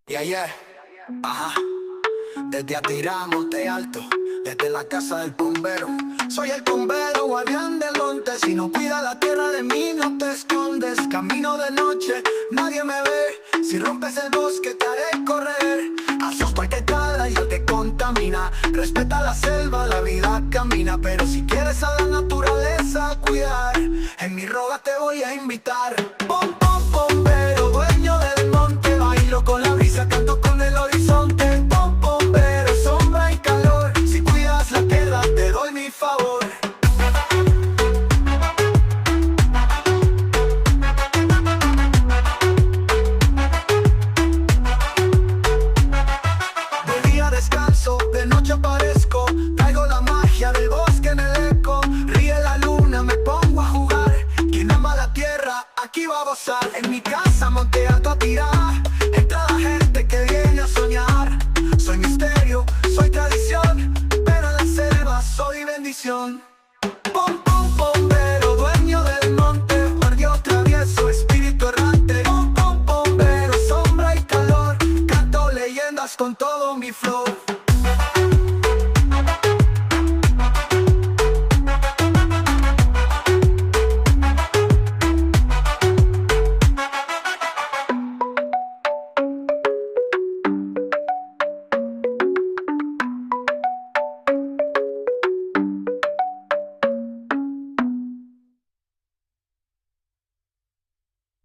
Yeah, yeah, ajá. Desde Atirá, Monte Alto, desde la casa del bombero. Soy el bombero, guardián del monte. Si no cuida la tierra de mí, no te escondes. Camino de noche, nadie me ve. Si rompes el bosque, te haré correr. Haces cualquier tala y él te contamina. Respeta la selva, la vida camina. Pero si quieres a la naturaleza cuidar, en mi roga te voy a invitar. Pom, pom, pom.